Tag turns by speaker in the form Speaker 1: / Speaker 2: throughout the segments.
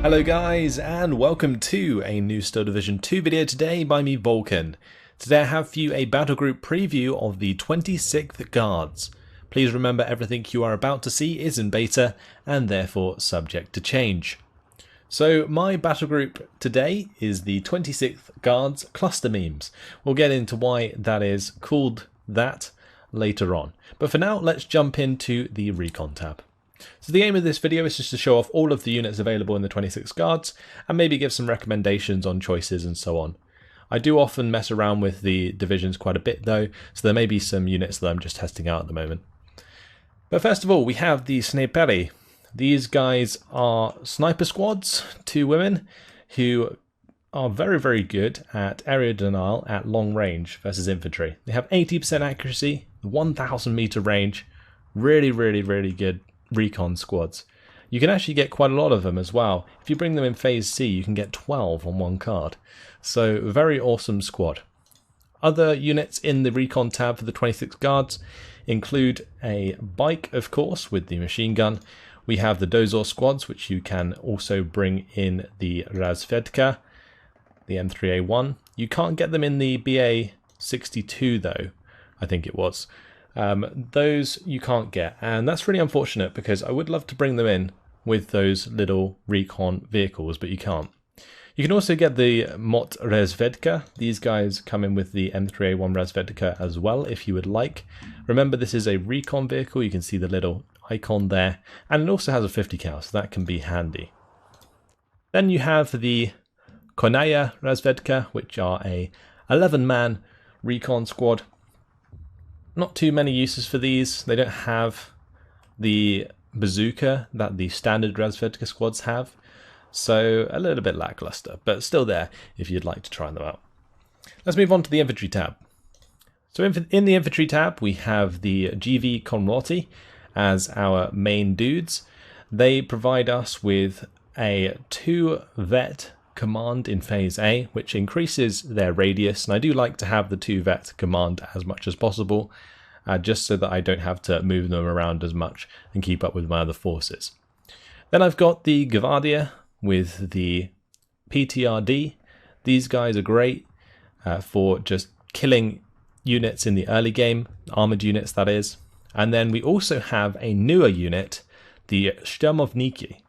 Speaker 1: Hello guys, and welcome to a new Steel Division 2 video today by me, Vulcan. Today I have for you a battle group preview of the 26th Guards. Please remember everything you are about to see is in beta and therefore subject to change. So my battle group today is the 26th Guards cluster memes. We'll get into why that is called that later on. But for now, let's jump into the Recon tab. So the aim of this video is just to show off all of the units available in the 26 Guards and maybe give some recommendations on choices and so on. I do often mess around with the divisions quite a bit though, so there may be some units that I'm just testing out at the moment. But first of all, we have the Sniperi. These guys are sniper squads, 2 women, who are very good at area denial at long range versus infantry. They have 80% accuracy, 1000 meter range, really good recon squads. You can actually get quite a lot of them as well. If you bring them in phase C, you can get 12 on one card. So very awesome squad. Other units in the recon tab for the 26 Guards include a bike, of course, with the machine gun. We have the Dozor squads, which you can also bring in the Razvedka, the M3A1. You can't get them in the BA62 though, I think it was. Those you can't get, and that's really unfortunate because I would love to bring them in with those little recon vehicles, but you can't. You can also get the Mot Razvedka. These guys come in with the M3A1 Razvedka as well if you would like. Remember, this is a recon vehicle. You can see the little icon there, and it also has a 50 cal, so that can be handy. Then you have the Konaya Razvedka, which are a 11-man recon squad. Not too many uses for these. They don't have the bazooka that the standard Razvedka squads have, so a little bit lackluster, but still there if you'd like to try them out. Let's move on to the infantry tab. So in the infantry tab, we have the GV Konrati as our main dudes. They provide us with a 2 vet command in phase A, which increases their radius, and I do like to have the 2 vet command as much as possible, just so that I don't have to move them around as much and keep up with my other forces. Then I've got the Gvardia with the PTRD. These guys are great for just killing units in the early game, armored units that is. And then we also have a newer unit, the Sturmovniki.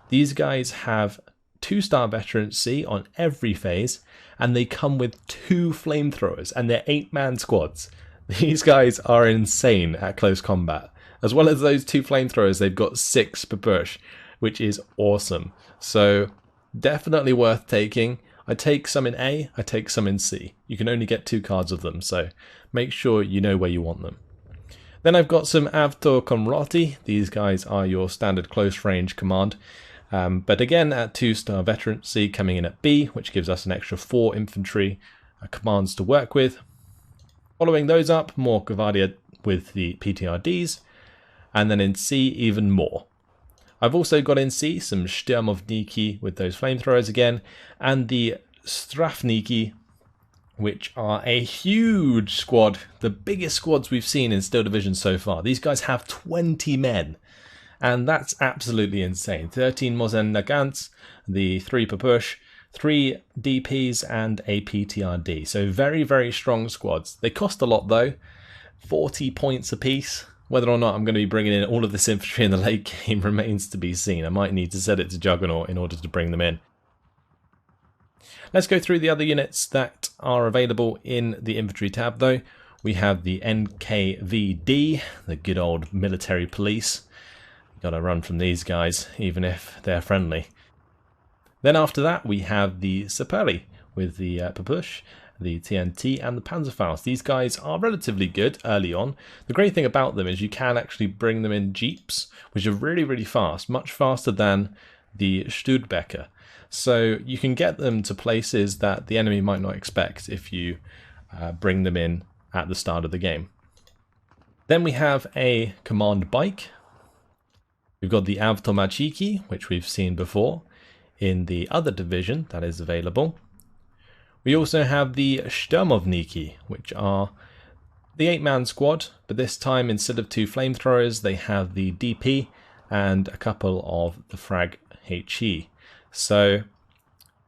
Speaker 1: These guys have 2-star veterancy on every phase, and they come with 2 flamethrowers, and they're 8-man squads. These guys are insane at close combat. As well as those 2 flamethrowers, they've got 6 per push, which is awesome. So definitely worth taking. I take some in A, I take some in C. You can only get 2 cards of them, so make sure you know where you want them. Then I've got some Avto Komrati. These guys are your standard close range command. But again, at 2-star veterancy, coming in at B, which gives us an extra 4 infantry commands to work with. Following those up, more Gvardia with the PTRDs, and then in C, even more. I've also got in C some Sturmovniki with those flamethrowers again, and the Strafniki, which are a huge squad, the biggest squads we've seen in Steel Division so far. These guys have 20 men. And that's absolutely insane. 13 Mosen Nagants, the 3 per push, 3 DPs and a PTRD. So very strong squads. They cost a lot though, 40 points apiece. Whether or not I'm going to be bringing in all of this infantry in the late game remains to be seen. I might need to set it to Juggernaut in order to bring them in. Let's go through the other units that are available in the infantry tab though. We have the NKVD, the good old military police. Gotta run from these guys, even if they're friendly. Then after that, we have the Saperi with the Papush, the TNT, and the Panzerfaust. These guys are relatively good early on. The great thing about them is you can actually bring them in jeeps, which are really fast, much faster than the Studebaker. So you can get them to places that the enemy might not expect if you bring them in at the start of the game. Then we have a command bike. We've got the Avtomachiki, which we've seen before in the other division that is available. We also have the Sturmovniki, which are the 8-man squad, but this time instead of 2 flamethrowers, they have the DP and a couple of the frag HE. So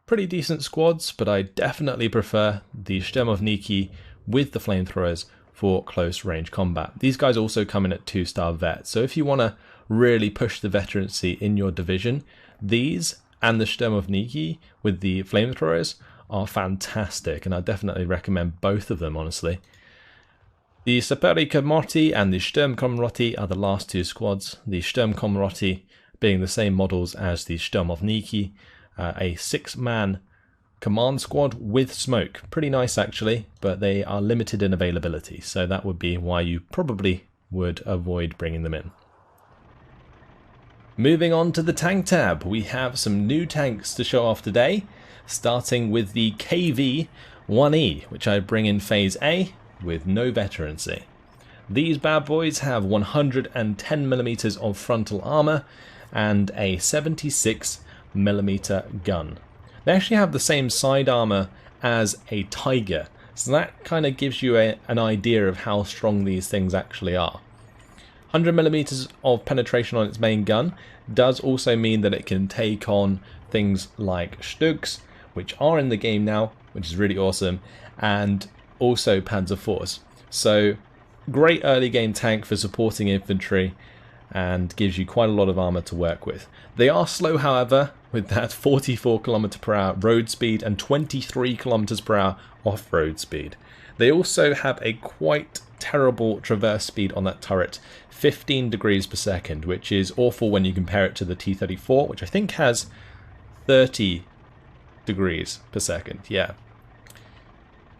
Speaker 1: pretty decent squads, but I definitely prefer the Sturmovniki with the flamethrowers for close range combat. These guys also come in at 2-star vet, so if you want to really push the veterancy in your division, these and the Sturmovniki with the flamethrowers are fantastic, and I definitely recommend both of them, honestly. The Saperikamorti and the Sturmkomroti are the last two squads, the Sturmkomroti being the same models as the Sturmovniki, a 6-man command squad with smoke. Pretty nice actually, but they are limited in availability, so that would be why you probably would avoid bringing them in. Moving on to the tank tab, we have some new tanks to show off today, starting with the KV-1E, which I bring in Phase A with no veterancy. These bad boys have 110mm of frontal armor and a 76mm gun. They actually have the same side armor as a Tiger, so that kind of gives you an idea of how strong these things actually are. 100mm of penetration on its main gun does also mean that it can take on things like Stugs, which are in the game now, which is really awesome, and also Panzer IVs. So great early game tank for supporting infantry and gives you quite a lot of armor to work with. They are slow, however, with that 44 km/h road speed and 23 km/h off-road speed. They also have a quite terrible traverse speed on that turret, 15 degrees per second, which is awful when you compare it to the T-34, which I think has 30 degrees per second. Yeah.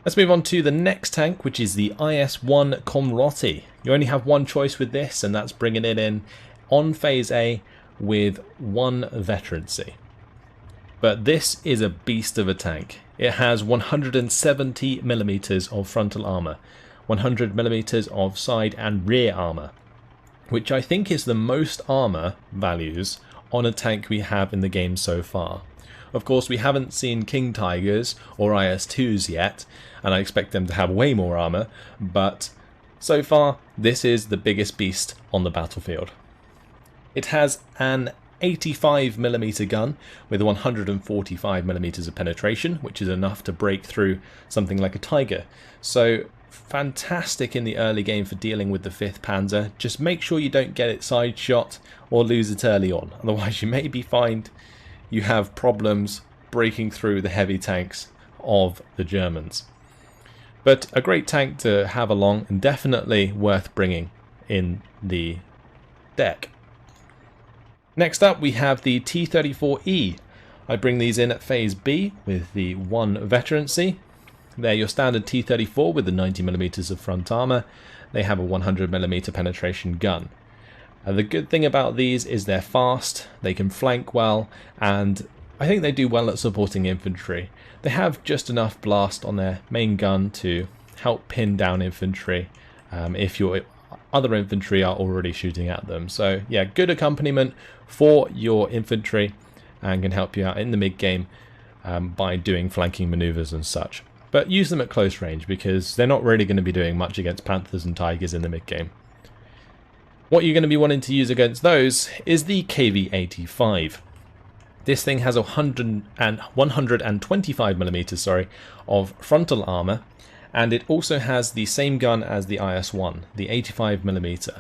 Speaker 1: Let's move on to the next tank, which is the IS-1 Komroti. You only have one choice with this, and that's bringing it in on Phase A with 1 veterancy. But this is a beast of a tank. It has 170mm of frontal armor, 100mm of side and rear armor, which I think is the most armor values on a tank we have in the game so far. Of course, we haven't seen King Tigers or IS-2s yet, and I expect them to have way more armor, but so far, this is the biggest beast on the battlefield. It has an 85mm gun with 145mm of penetration, which is enough to break through something like a Tiger. So fantastic in the early game for dealing with the 5th Panzer. Just make sure you don't get it side shot or lose it early on, otherwise you maybe find you have problems breaking through the heavy tanks of the Germans. But a great tank to have along, and definitely worth bringing in the deck. Next up we have the T-34E. I bring these in at Phase B with the 1 veterancy. They're your standard T-34 with the 90mm of front armor. They have a 100mm penetration gun. The good thing about these is they're fast, they can flank well, and I think they do well at supporting infantry. They have just enough blast on their main gun to help pin down infantry if your other infantry are already shooting at them. So yeah, good accompaniment for your infantry and can help you out in the mid-game by doing flanking maneuvers and such. But use them at close range because they're not really going to be doing much against Panthers and Tigers in the mid-game. What you're going to be wanting to use against those is the KV-85. This thing has 125mm of frontal armor, and it also has the same gun as the IS-1, the 85mm,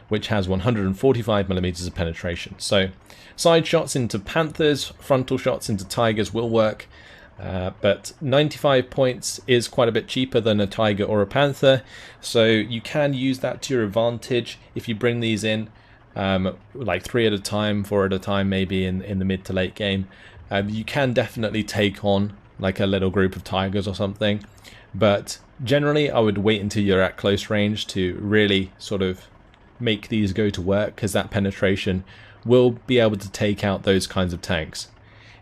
Speaker 1: which has 145mm of penetration. So side shots into Panthers, frontal shots into Tigers will work, but 95 points is quite a bit cheaper than a Tiger or a Panther, so you can use that to your advantage if you bring these in like 3 at a time, 4 at a time maybe in the mid to late game. You can definitely take on like a little group of Tigers or something, but generally I would wait until you're at close range to really sort of make these go to work, because that penetration will be able to take out those kinds of tanks.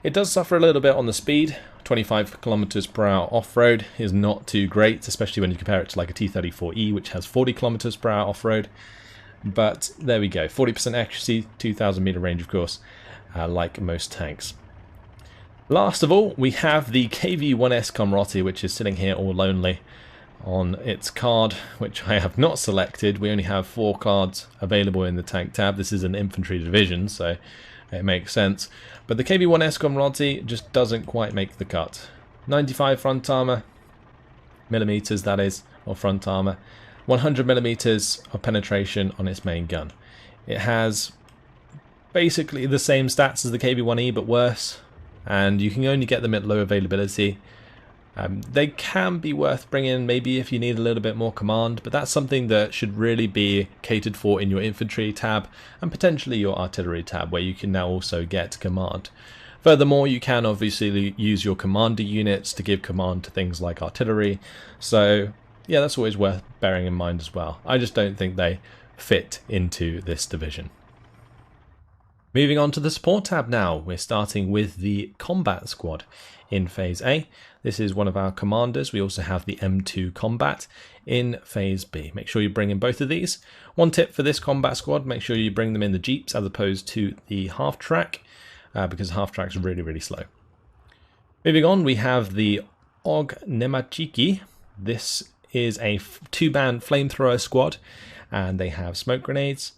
Speaker 1: It does suffer a little bit on the speed. 25 km/h off-road is not too great, especially when you compare it to like a T-34E, which has 40 km/h off-road. But there we go, 40% accuracy, 2,000 meter range, of course, like most tanks. Last of all, we have the KV-1S Komroti, which is sitting here all lonely on its card, which I have not selected. We only have 4 cards available in the tank tab. This is an infantry division, so it makes sense. But the KV-1 Comrade just doesn't quite make the cut. 95 front armor, millimeters that is, of front armor. 100 millimeters of penetration on its main gun. It has basically the same stats as the KV-1E but worse, and you can only get them at low availability. They can be worth bringing maybe if you need a little bit more command, but that's something that should really be catered for in your infantry tab and potentially your artillery tab, where you can now also get command. Furthermore, you can obviously use your commander units to give command to things like artillery, so yeah, that's always worth bearing in mind as well. I just don't think they fit into this division. Moving on to the support tab now, we're starting with the combat squad in Phase A. This is one of our commanders. We also have the M2 combat in Phase B. Make sure you bring in both of these. One tip for this combat squad, make sure you bring them in the jeeps as opposed to the half track, because half track is really slow. Moving on, we have the Ognjemachiki. This is a 2-man flamethrower squad, and they have smoke grenades.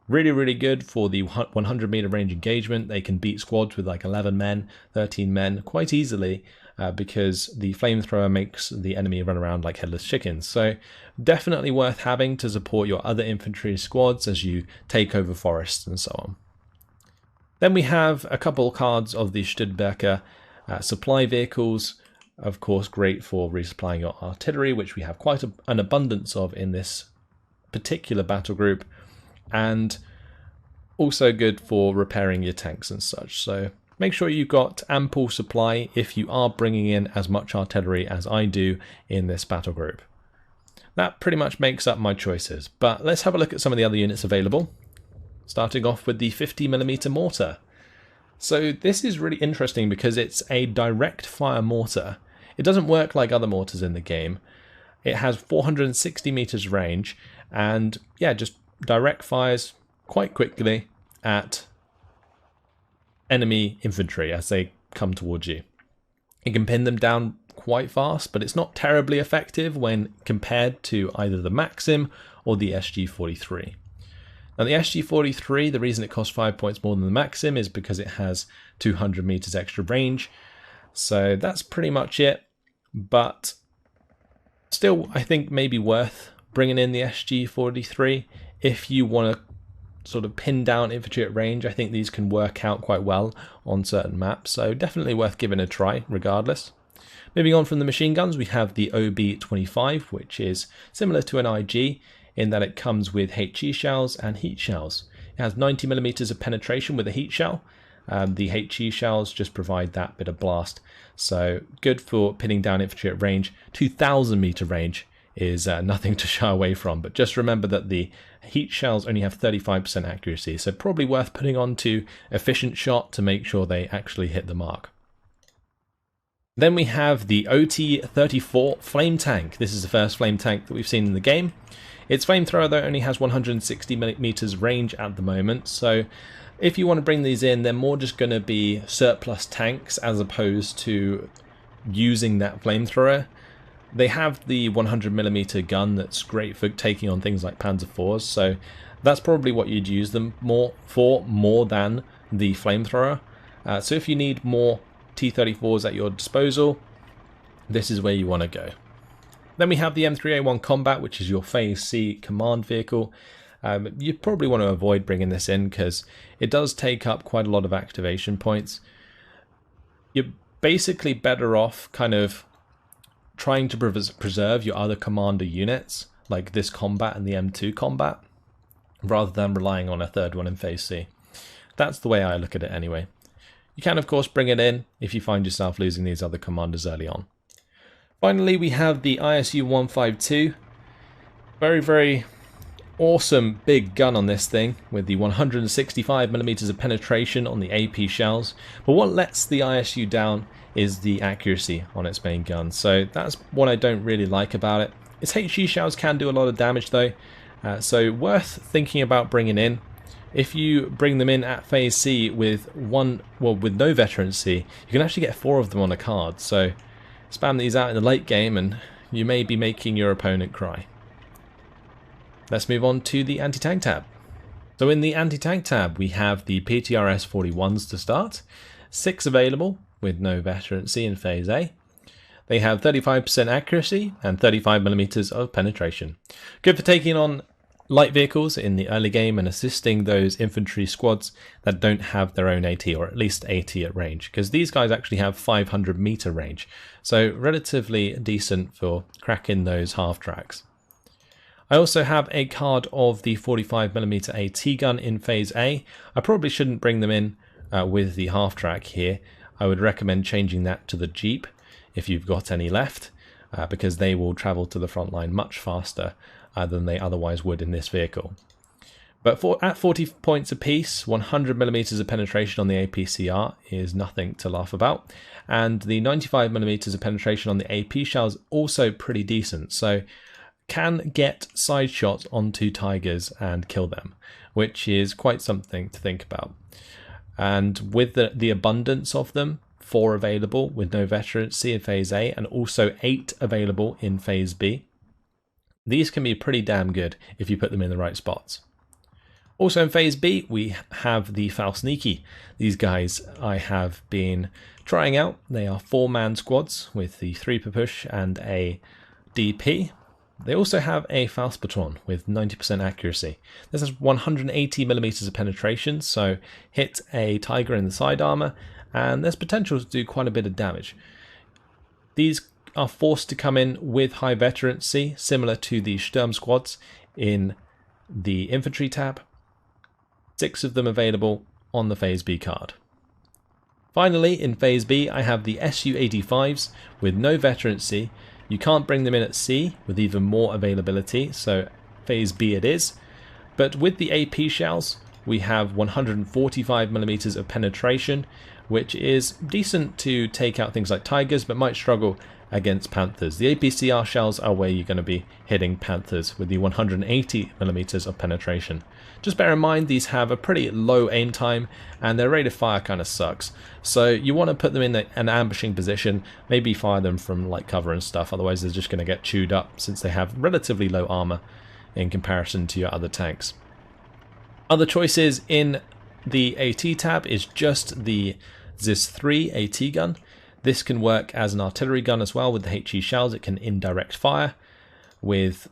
Speaker 1: Really good for the 100 meter range engagement. They can beat squads with like 11 men, 13 men quite easily, because the flamethrower makes the enemy run around like headless chickens. So definitely worth having to support your other infantry squads as you take over forests and so on. Then we have a couple cards of the Studebaker supply vehicles. Of course, great for resupplying your artillery, which we have quite an abundance of in this particular battle group, and also good for repairing your tanks and such. So make sure you've got ample supply if you are bringing in as much artillery as I do in this battle group. That pretty much makes up my choices, but let's have a look at some of the other units available, starting off with the 50mm mortar. So this is really interesting because it's a direct fire mortar. It doesn't work like other mortars in the game. It has 460 meters range, and yeah, just direct fires quite quickly at enemy infantry as they come towards you. It can pin them down quite fast, but it's not terribly effective when compared to either the Maxim or the SG-43. Now the SG-43, the reason it costs 5 points more than the Maxim is because it has 200 meters extra range. So that's pretty much it, but still I think maybe worth bringing in the SG-43 if you want to sort of pin down infantry at range. I think these can work out quite well on certain maps, so definitely worth giving a try regardless. Moving on from the machine guns, we have the OB-25, which is similar to an IG in that it comes with HE shells and heat shells. It has 90mm of penetration with a heat shell. The HE shells just provide that bit of blast, so good for pinning down infantry at range. 2,000 meter range is nothing to shy away from, but just remember that the heat shells only have 35% accuracy, so probably worth putting onto efficient shot to make sure they actually hit the mark. Then we have the OT-34 flame tank. This is the first flame tank that we've seen in the game. Its flamethrower though only has 160 meters range at the moment, so if you want to bring these in, they're more just going to be surplus tanks as opposed to using that flamethrower. They have the 100mm gun that's great for taking on things like Panzer IVs, so that's probably what you'd use them more than the flamethrower. So if you need more T-34s at your disposal, this is where you want to go. Then we have the M3A1 Combat, which is your Phase C command vehicle. You probably want to avoid bringing this in because it does take up quite a lot of activation points. You're basically better off kind of trying to preserve your other commander units, like this combat and the M2 combat, rather than relying on a third one in Phase C. That's the way I look at it anyway. You can of course bring it in if you find yourself losing these other commanders early on. Finally, we have the ISU-152. Very awesome big gun on this thing with the 165mm of penetration on the AP shells. But what lets the ISU down is the accuracy on its main gun. So that's what I don't really like about it. Its HE shells can do a lot of damage though, so worth thinking about bringing in. If you bring them in at Phase C with no veterancy, you can actually get 4 of them on a card. So spam these out in the late game and you may be making your opponent cry. Let's move on to the anti-tank tab. So in the anti-tank tab, we have the PTRS 41s to start, 6 available with no veterancy in Phase A. They have 35% accuracy and 35mm of penetration. Good for taking on light vehicles in the early game and assisting those infantry squads that don't have their own AT, or at least AT at range, because these guys actually have 500 meter range, so relatively decent for cracking those half tracks. I also have a card of the 45mm AT gun in Phase A. I probably shouldn't bring them in with the half track here. I would recommend changing that to the Jeep if you've got any left, because they will travel to the front line much faster than they otherwise would in this vehicle. But at 40 points apiece, 100mm of penetration on the APCR is nothing to laugh about, and the 95mm of penetration on the AP shell is also pretty decent, so can get side shots onto Tigers and kill them, which is quite something to think about. And with the abundance of them, 4 available with no veterancy in Phase A, and also 8 available in Phase B, these can be pretty damn good if you put them in the right spots. Also in Phase B, we have the Falsniki. These guys I have been trying out. They are 4-man squads with the 3 per push and a DP. They also have a Faust Baton with 90% accuracy. This has 180mm of penetration, so hit a Tiger in the side armor, and there's potential to do quite a bit of damage. These are forced to come in with high veterancy, similar to the Sturm squads in the Infantry tab. 6 of them available on the Phase B card. Finally, in Phase B, I have the Su-85s with no veterancy. You can't bring them in at C with even more availability, so Phase B it is. But with the AP shells, we have 145mm of penetration, which is decent to take out things like Tigers, but might struggle against Panthers. The APCR shells are where you're going to be hitting Panthers with the 180mm of penetration. Just bear in mind these have a pretty low aim time and their rate of fire kind of sucks. So you want to put them in an ambushing position, maybe fire them from like cover and stuff, otherwise they're just going to get chewed up since they have relatively low armor in comparison to your other tanks. Other choices in the AT tab is just the ZIS 3 AT gun. This can work as an artillery gun as well with the HE shells. It can indirect fire with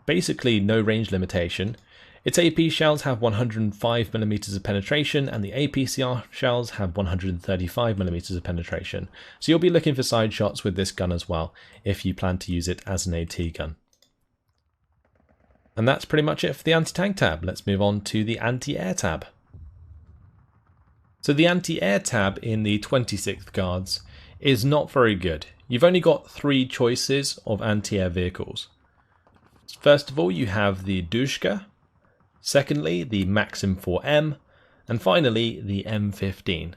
Speaker 1: basically no range limitation. Its AP shells have 105mm of penetration and the APCR shells have 135mm of penetration. So you'll be looking for side shots with this gun as well if you plan to use it as an AT gun. And that's pretty much it for the anti-tank tab. Let's move on to the anti-air tab. So the anti-air tab in the 26th Guards is not very good. You've only got 3 choices of anti-air vehicles. First of all, you have the Dushka, secondly the Maxim 4M, and finally the M15.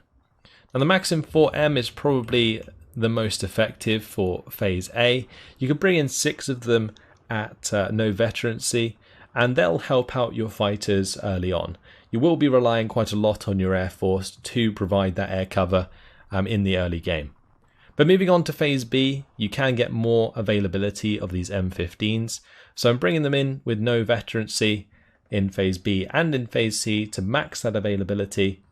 Speaker 1: Now the Maxim 4M is probably the most effective for Phase A. You can bring in 6 of them at no veterancy, and they'll help out your fighters early on. You will be relying quite a lot on your Air Force to provide that air cover in the early game. But moving on to Phase B, you can get more availability of these M15s, so I'm bringing them in with no veterancy in Phase B and in Phase C to max that availability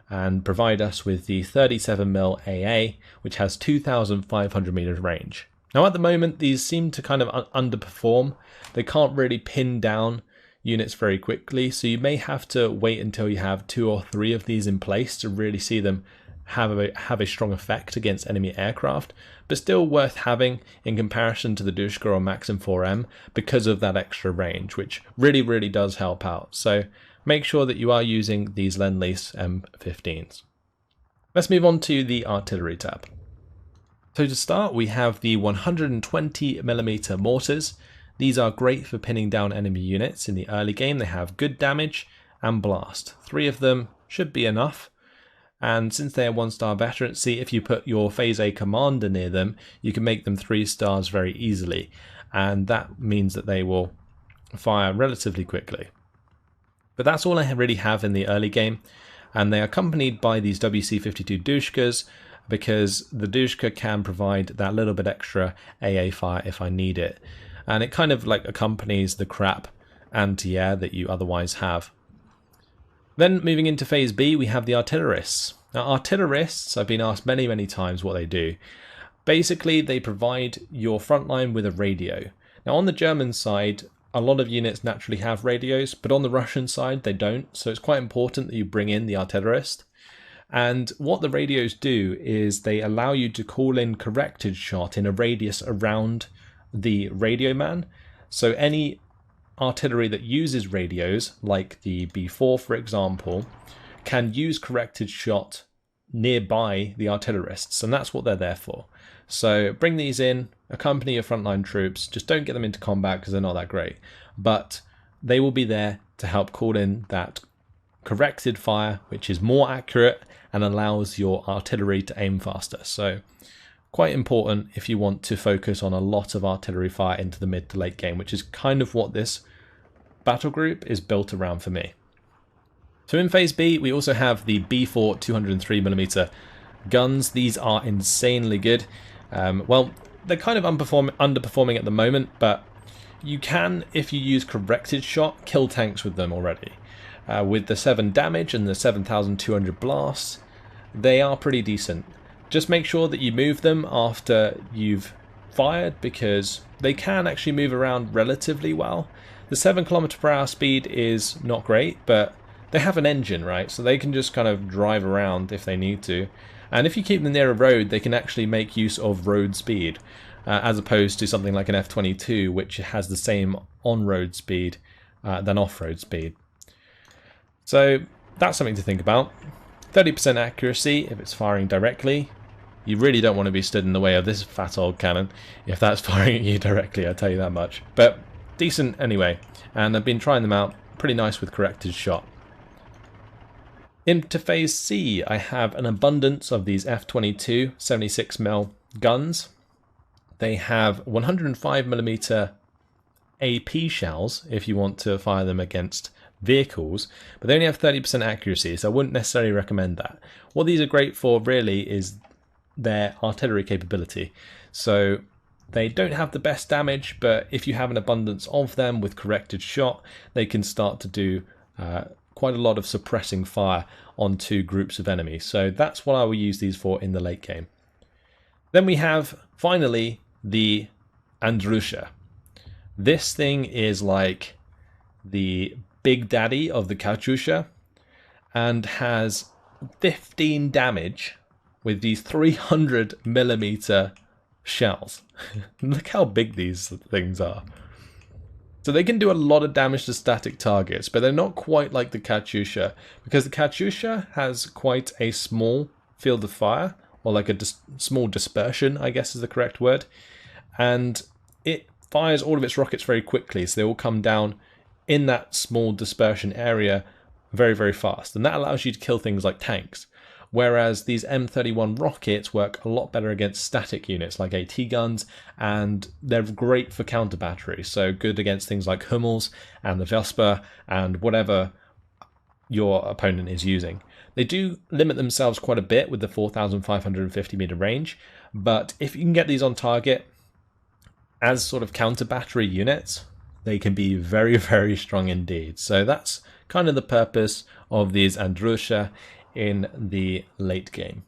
Speaker 1: and provide us with the 37mm AA, which has 2,500 meters range. Now at the moment these seem to kind of underperform. They can't really pin down units very quickly, so you may have to wait until you have 2 or 3 of these in place to really see them have a strong effect against enemy aircraft, but still worth having in comparison to the Dushka or Maxim 4M because of that extra range, which really does help out. So make sure that you are using these Lend-Lease M15s. Let's move on to the artillery tab. So to start, we have the 120mm mortars. These are great for pinning down enemy units in the early game. They have good damage and blast. 3 of them should be enough. And since they are 1-star veterancy, if you put your Phase A commander near them, you can make them 3 stars very easily. And that means that they will fire relatively quickly. But that's all I really have in the early game. And they are accompanied by these WC-52 Dushkas, because the Dushka can provide that little bit extra AA fire if I need it. And it kind of like accompanies the crap anti-air that you otherwise have. Then moving into phase B, we have the artillerists. Now artillerists, I've been asked many times what they do. Basically, they provide your front line with a radio. Now on the German side, a lot of units naturally have radios, but on the Russian side they don't, so it's quite important that you bring in the artillerist. And what the radios do is they allow you to call in corrected shot in a radius around the radio man. So any artillery that uses radios, like the B4 for example, can use corrected shot nearby the artillerists, and that's what they're there for. So bring these in, accompany your frontline troops, just don't get them into combat because they're not that great, but they will be there to help call in that corrected fire, which is more accurate and allows your artillery to aim faster. So quite important if you want to focus on a lot of artillery fire into the mid to late game, which is kind of what this battle group is built around for me. So in phase B, we also have the B4 203mm guns. These are insanely good. Well, they're kind of underperforming at the moment, but you can, if you use corrected shot, kill tanks with them already. With the 7 damage and the 7,200 blasts, they are pretty decent. Just make sure that you move them after you've fired, because they can actually move around relatively well. The 7 km/h speed is not great, but they have an engine, right? So they can just kind of drive around if they need to. And if you keep them near a road, they can actually make use of road speed, as opposed to something like an F-22, which has the same on-road speed than off-road speed. So that's something to think about. 30% accuracy if it's firing directly. You really don't want to be stood in the way of this fat old cannon if that's firing at you directly, I'll tell you that much. But decent anyway, and I've been trying them out. Pretty nice with corrected shot. Into phase C, I have an abundance of these F-22 76mm guns. They have 105mm AP shells if you want to fire them against vehicles, but they only have 30% accuracy, so I wouldn't necessarily recommend that. What these are great for really is their artillery capability. So they don't have the best damage, but if you have an abundance of them with corrected shot, they can start to do quite a lot of suppressing fire onto groups of enemies. So that's what I will use these for in the late game. Then we have finally the Andrusha. This thing is like the big daddy of the Katyusha and has 15 damage with these 300mm shells. Look how big these things are. So they can do a lot of damage to static targets, but they're not quite like the Katyusha, because the Katyusha has quite a small field of fire, or like a small dispersion, I guess is the correct word, and it fires all of its rockets very quickly, so they all come down in that small dispersion area very fast, and that allows you to kill things like tanks. Whereas these M31 rockets work a lot better against static units like AT guns, and they're great for counter batteries, so good against things like Hummels and the Vesper and whatever your opponent is using. They do limit themselves quite a bit with the 4,550 meter range, but if you can get these on target as sort of counter battery units, they can be very strong indeed. So that's kind of the purpose of these Andrusha in the late game.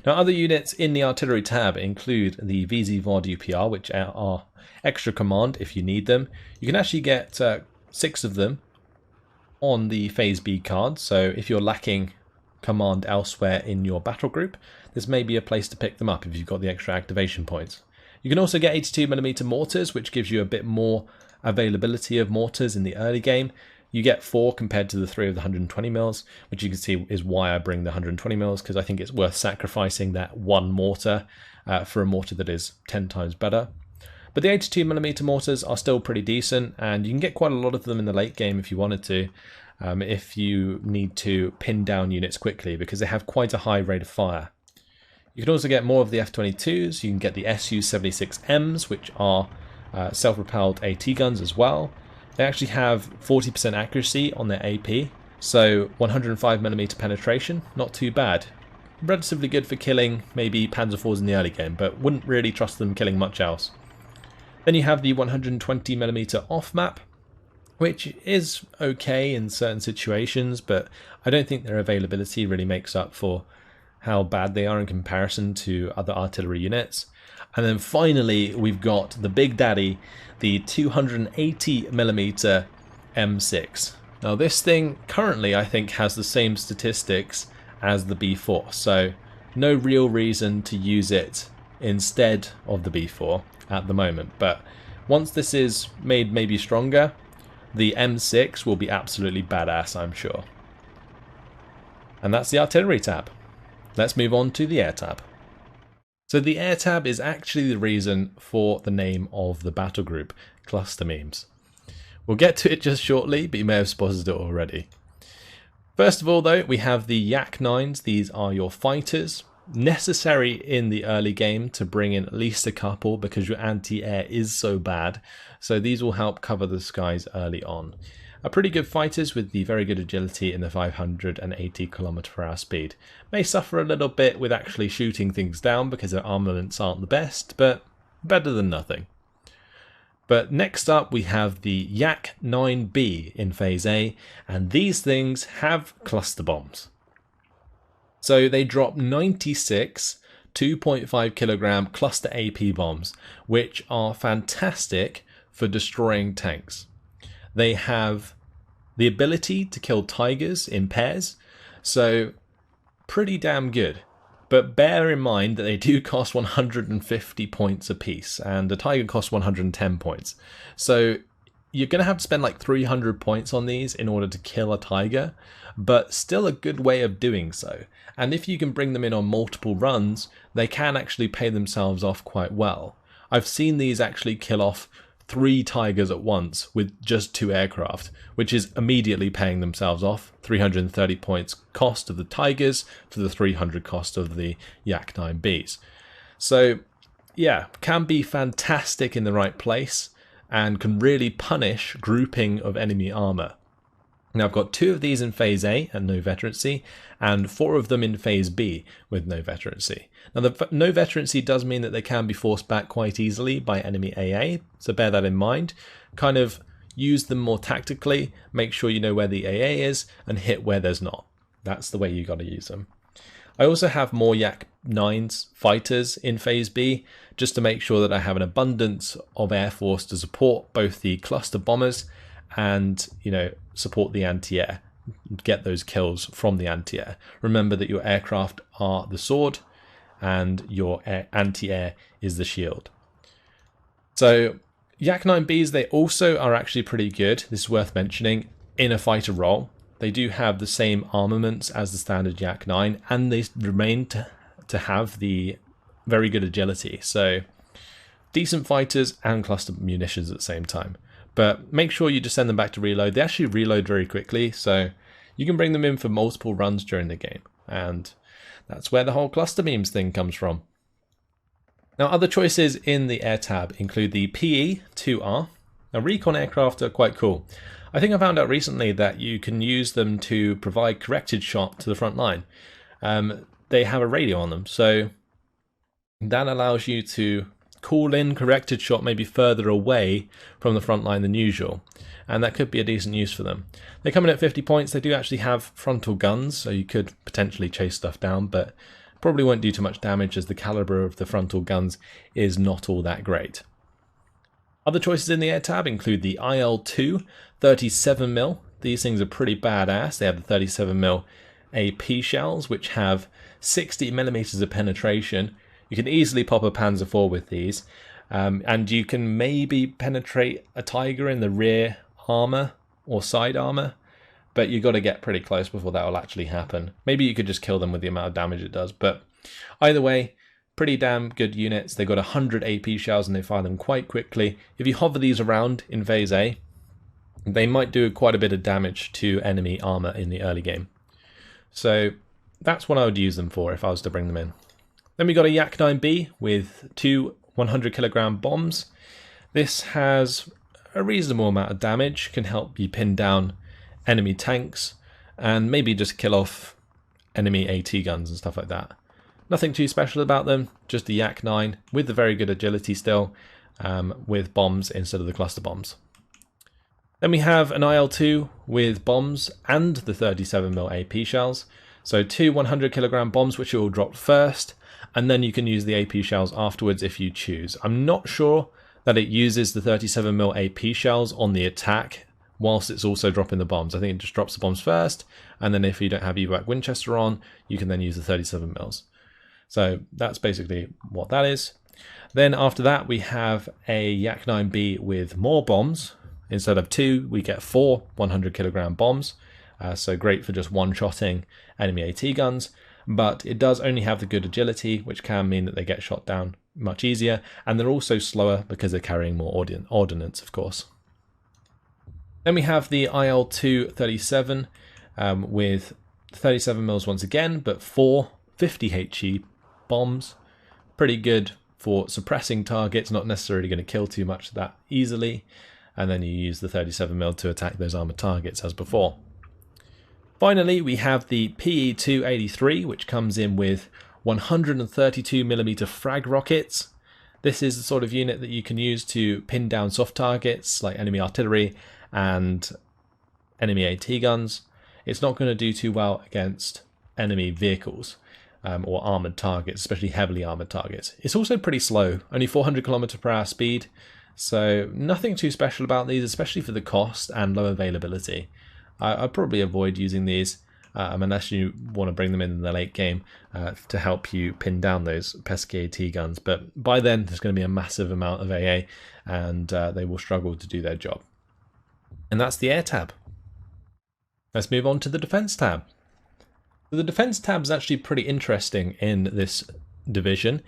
Speaker 1: Now other units in the artillery tab include the VZ-VOD UPR, which are extra command if you need them. You can actually get 6 of them on the phase B card, so if you're lacking command elsewhere in your battle group, this may be a place to pick them up if you've got the extra activation points. You can also get 82mm mortars, which gives you a bit more availability of mortars in the early game. You get 4 compared to the 3 of the 120mm, which you can see is why I bring the 120mm, because I think it's worth sacrificing that 1 mortar for a mortar that is 10 times better. But the 82mm mortars are still pretty decent, and you can get quite a lot of them in the late game if you wanted to, if you need to pin down units quickly, because they have quite a high rate of fire. You can also get more of the F-22s. You can get the Su-76Ms, which are self-propelled AT guns as well. They actually have 40% accuracy on their AP, so 105mm penetration, not too bad. Relatively good for killing maybe Panzer IVs in the early game, but wouldn't really trust them killing much else. Then you have the 120mm off-map. which is okay in certain situations, but I don't think their availability really makes up for how bad they are in comparison to other artillery units. And then finally, we've got the big daddy, the 280mm M6. Now this thing currently, I think, has the same statistics as the B4, so no real reason to use it instead of the B4 at the moment. But once this is made maybe stronger, the M6 will be absolutely badass, I'm sure. And that's the artillery tab. Let's move on to the air tab. So the air tab is actually the reason for the name of the battle group, Cluster Memes. We'll get to it just shortly, but you may have spotted it already. First of all though, we have the Yak 9s. These are your fighters, necessary in the early game to bring in at least a couple because your anti-air is so bad. So these will help cover the skies early on. Are pretty good fighters with the very good agility and the 580 km/h speed. May suffer a little bit with actually shooting things down because their armaments aren't the best, but better than nothing. But next up we have the Yak 9B in Phase A, and these things have cluster bombs. So they drop 96 2.5 kilogram cluster AP bombs, which are fantastic for destroying tanks. They have the ability to kill tigers in pairs, so pretty damn good. But bear in mind that they do cost 150 points apiece, and the tiger costs 110 points. So you're going to have to spend like 300 points on these in order to kill a tiger, but still a good way of doing so. And if you can bring them in on multiple runs, they can actually pay themselves off quite well. I've seen these actually kill off 3 tigers at once with just 2 aircraft, which is immediately paying themselves off. 330 points cost of the tigers for the 300 cost of the Yak 9Bs. So yeah, can be fantastic in the right place and can really punish grouping of enemy armor. Now I've got 2 of these in Phase A and no veterancy, and 4 of them in Phase B with no veterancy. Now the no veterancy does mean that they can be forced back quite easily by enemy AA, so bear that in mind. Kind of use them more tactically, make sure you know where the AA is, and hit where there's not. That's the way you got to use them. I also have more Yak 9s fighters in Phase B, just to make sure that I have an abundance of air force to support both the cluster bombers and, you know, support the anti-air, get those kills from the anti-air. Remember that your aircraft are the sword and your anti-air is the shield. So Yak 9Bs, they also are actually pretty good, this is worth mentioning, in a fighter role. They do have the same armaments as the standard Yak 9, and they remain to have the very good agility. So decent fighters and cluster munitions at the same time. But make sure you just send them back to reload. They actually reload very quickly, so you can bring them in for multiple runs during the game. And that's where the whole cluster memes thing comes from. Now other choices in the air tab include the PE-2R. Now recon aircraft are quite cool. I think I found out recently that you can use them to provide corrected shot to the front line. They have a radio on them, so that allows you to call in corrected shot maybe further away from the front line than usual, and that could be a decent use for them. They come in at 50 points. They do actually have frontal guns, so you could potentially chase stuff down, but probably won't do too much damage as the caliber of the frontal guns is not all that great. Other choices in the air tab include the IL-2 37mm. These things are pretty badass. They have the 37mm AP shells, which have 60mm of penetration. You can easily pop a Panzer IV with these, and you can maybe penetrate a Tiger in the rear armor or side armor, but you've got to get pretty close before that will actually happen. Maybe you could just kill them with the amount of damage it does, but either way, pretty damn good units. They've got 100 AP shells and they fire them quite quickly. If you hover these around in Phase A, they might do quite a bit of damage to enemy armor in the early game. So that's what I would use them for if I was to bring them in. Then we got a Yak 9B with 2 100 kilogram bombs. This has a reasonable amount of damage, can help you pin down enemy tanks, and maybe just kill off enemy AT guns and stuff like that. Nothing too special about them, just the Yak 9 with the very good agility still, with bombs instead of the cluster bombs. Then we have an IL-2 with bombs and the 37mm AP shells. So 2 100kg bombs, which will drop first, and then you can use the AP shells afterwards if you choose. I'm not sure that it uses the 37mm AP shells on the attack whilst it's also dropping the bombs. I think it just drops the bombs first, and then if you don't have evac Winchester on, you can then use the 37mm. So that's basically what that is. Then after that, we have a Yak 9B with more bombs. Instead of 2, we get 4 100kg bombs. So great for just one-shotting enemy AT guns. But it does only have the good agility, which can mean that they get shot down much easier. And they're also slower because they're carrying more ordnance, of course. Then we have the IL-2 with 37mm once again, but 4 50HE bombs. Pretty good for suppressing targets, not necessarily going to kill too much that easily. And then you use the 37mm to attack those armoured targets as before. Finally, we have the PE-283, which comes in with 132mm frag rockets. This is the sort of unit that you can use to pin down soft targets like enemy artillery and enemy AT guns. It's not going to do too well against enemy vehicles or armoured targets, especially heavily armoured targets. It's also pretty slow, only 400km/h speed, so nothing too special about these, especially for the cost and low availability. I'd probably avoid using these unless you want to bring them in the late game to help you pin down those pesky AT guns, but by then there's going to be a massive amount of AA and they will struggle to do their job. And that's the air tab. Let's move on to the defense tab. The defense tab is actually pretty interesting in this division.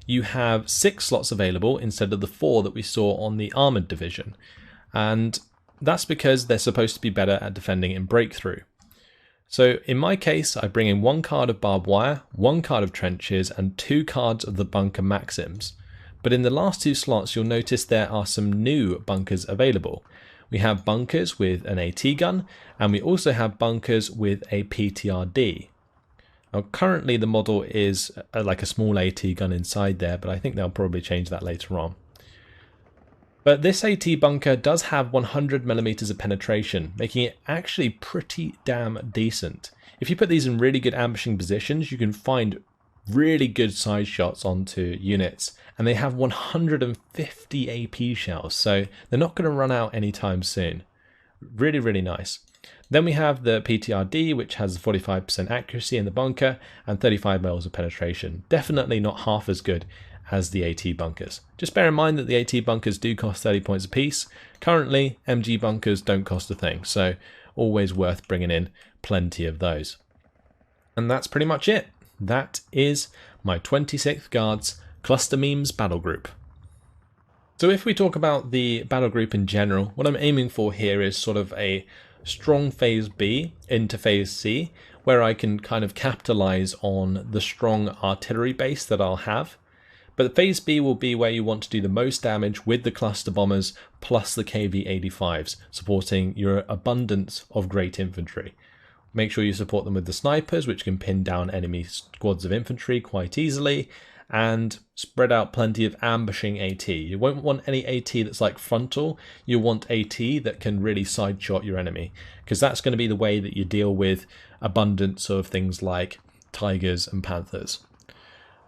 Speaker 1: You have 6 slots available instead of the 4 that we saw on the armored division. And that's because they're supposed to be better at defending in breakthrough. So in my case, I bring in 1 card of barbed wire, 1 card of trenches, and 2 cards of the bunker maxims. But in the last 2 slots, you'll notice there are some new bunkers available. We have bunkers with an AT gun, and we also have bunkers with a PTRD. Now currently the model is like a small AT gun inside there, but I think they'll probably change that later on. But this AT bunker does have 100mm of penetration, making it actually pretty damn decent. If you put these in really good ambushing positions, you can find really good side shots onto units, and they have 150 AP shells, so they're not going to run out anytime soon. Really, really nice. Then we have the PTRD, which has 45% accuracy in the bunker and 35mm of penetration. Definitely not half as good as the AT bunkers. Just bear in mind that the AT bunkers do cost 30 points apiece. Currently, MG bunkers don't cost a thing, so always worth bringing in plenty of those. And that's pretty much it. That is my 26th Guards Cluster Memes Battle Group. So if we talk about the battle group in general, what I'm aiming for here is sort of a strong phase B into phase C, where I can kind of capitalize on the strong artillery base that I'll have. But phase B will be where you want to do the most damage with the cluster bombers plus the KV-85s, supporting your abundance of great infantry. Make sure you support them with the snipers, which can pin down enemy squads of infantry quite easily, and spread out plenty of ambushing AT. You won't want any AT that's like frontal, you want AT that can really side shot your enemy, because that's going to be the way that you deal with abundance of things like tigers and panthers.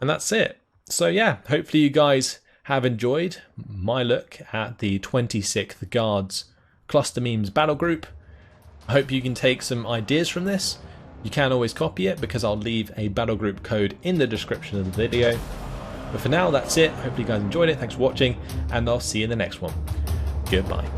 Speaker 1: And that's it. So yeah, hopefully you guys have enjoyed my look at the 26th Guards Cluster Memes Battle Group. I hope you can take some ideas from this. You can always copy it because I'll leave a battle group code in the description of the video. But for now, that's it. Hopefully you guys enjoyed it. Thanks for watching, and I'll see you in the next one. Goodbye.